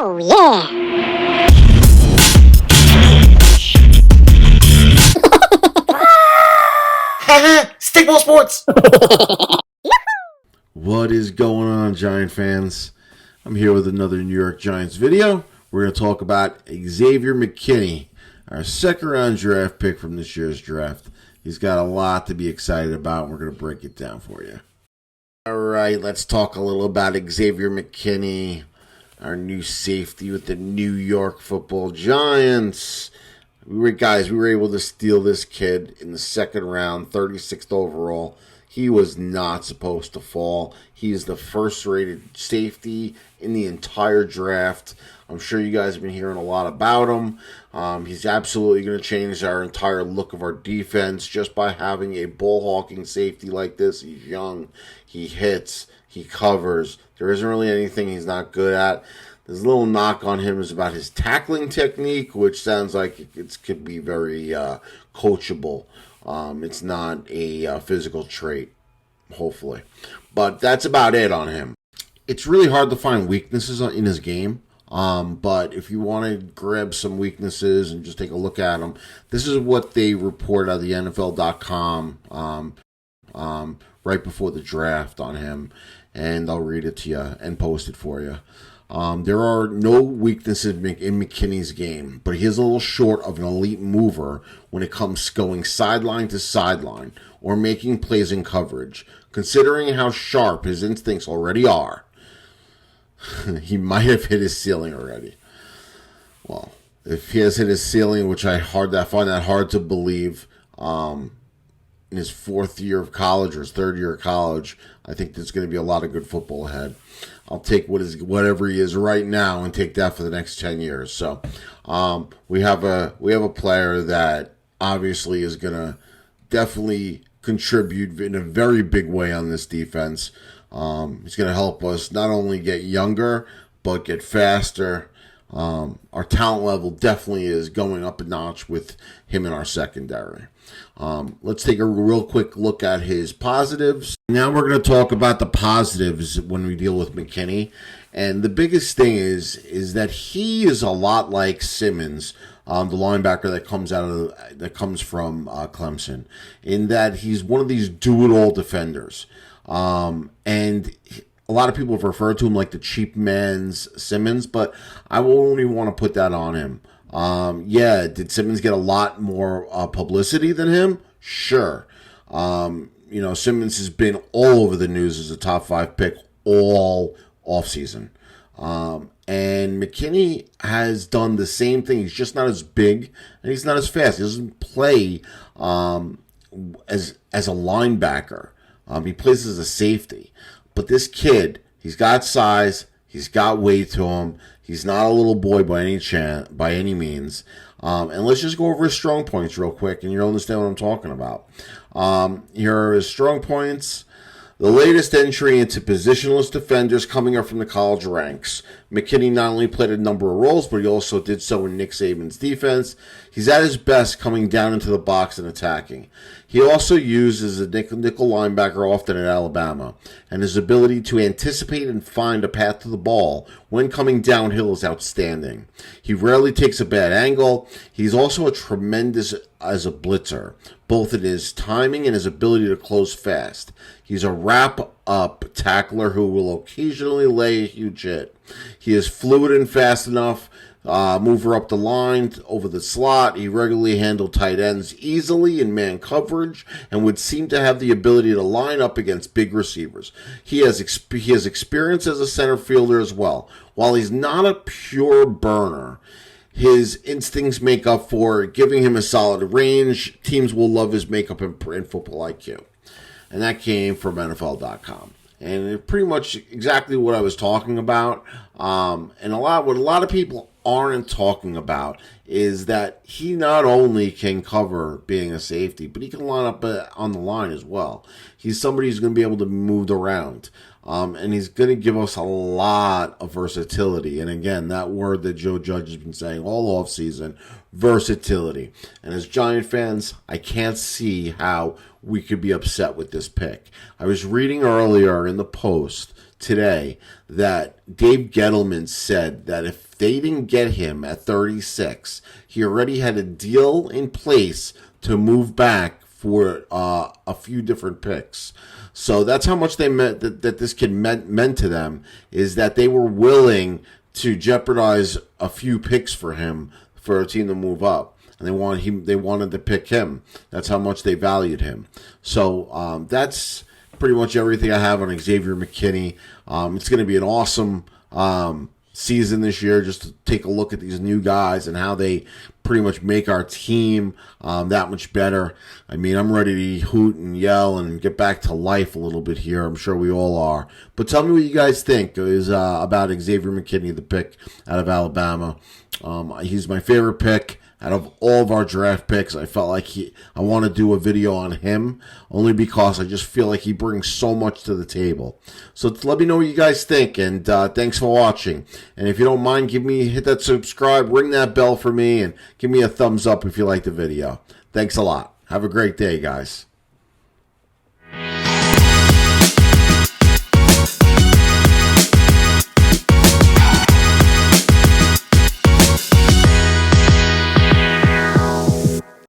Oh, yeah. Stickball Sports! What is going on, Giant fans? I'm here with another New York Giants video. We're going to talk about Xavier Mckinney, our second-round draft pick from this year's draft. He's got a lot to be excited about, and we're going to break it down for you. All right, let's talk a little about Xavier Mckinney, our new safety with the New York Football Giants. We were able to steal this kid in the second round, 36th overall. He was not supposed to fall. He is the first-rated safety in the entire draft. I'm sure you guys have been hearing a lot about him. He's absolutely going to change our entire look of our defense just by having a ball-hawking safety like this. He's young. He hits. He covers. There isn't really anything he's not good at. There's a little knock on him is about his tackling technique, which sounds like it could be very coachable. It's not a physical trait, hopefully. But that's about it on him. It's really hard to find weaknesses in his game. But if you want to grab some weaknesses and just take a look at them, this is what they report out of the NFL.com right before the draft on him. And I'll read it to you and post it for you. There are no weaknesses in McKinney's game, but he is a little short of an elite mover when it comes going sideline to sideline or making plays in coverage. Considering how sharp his instincts already are, he might have hit his ceiling already. Well, if he has hit his ceiling, which I find that hard to believe, in his fourth year of college or his third year of college, I think there's going to be a lot of good football ahead. I'll take whatever he is right now and take that for the next 10 years. So we have a player that obviously is going to definitely contribute in a very big way on this defense. He's going to help us not only get younger, but get faster. Our talent level definitely is going up a notch with him in our secondary. Let's take a real quick look at his positives. Now we're going to talk about the positives when we deal with McKinney. And the biggest thing is that he is a lot like Simmons, the linebacker that comes from Clemson, in that he's one of these do-it-all defenders. And a lot of people have referred to him like the cheap man's Simmons, but I won't even want to put that on him. Did Simmons get a lot more publicity than him? Sure. Simmons has been all over the news as a top 5 pick all offseason. And McKinney has done the same thing. He's just not as big and he's not as fast. He doesn't play as a linebacker. He plays as a safety. But this kid, he's got size, he's got weight to him. He's not a little boy by any means. And let's just go over his strong points real quick, and you'll understand what I'm talking about. Here are his strong points. The latest entry into positionless defenders coming up from the college ranks. McKinney not only played a number of roles, but he also did so in Nick Saban's defense. He's at his best coming down into the box and attacking. He also uses a nickel linebacker often at Alabama, and his ability to anticipate and find a path to the ball when coming downhill is outstanding. He rarely takes a bad angle. He's also a tremendous as a blitzer, both in his timing and his ability to close fast. He's a wrap-up tackler who will occasionally lay a huge hit. He is fluid and fast enough. Mover up the line, over the slot. He regularly handled tight ends easily in man coverage and would seem to have the ability to line up against big receivers. He has experience as a center fielder as well. While he's not a pure burner, his instincts make up for it, giving him a solid range. Teams will love his makeup and football IQ. And that came from NFL.com. And it pretty much exactly what I was talking about. And what a lot of people aren't talking about is that he not only can cover being a safety, but he can line up on the line as well. He's somebody who's going to be able to be moved around. And he's going to give us a lot of versatility. And again, that word that Joe Judge has been saying all offseason, versatility. And as Giant fans, I can't see how we could be upset with this pick. I was reading earlier in the Post today that Dave Gettleman said that if they didn't get him at 36, he already had a deal in place to move back for a few different picks. So that's how much they meant that this kid meant to them, is that they were willing to jeopardize a few picks for him for a team to move up. And they wanted to pick him. That's how much they valued him. So that's pretty much everything I have on Xavier McKinney. It's going to be an awesome season this year, just to take a look at these new guys and how they pretty much make our team that much better. I mean, I'm ready to hoot and yell and get back to life a little bit here. I'm sure we all are. But tell me what you guys think is about Xavier McKinney, the pick out of Alabama. He's my favorite pick out of all of our draft picks. I felt like I want to do a video on him only because I just feel like he brings so much to the table. So let me know what you guys think, and thanks for watching. And if you don't mind, hit that subscribe, ring that bell for me, and give me a thumbs up if you like the video. Thanks a lot. Have a great day, guys.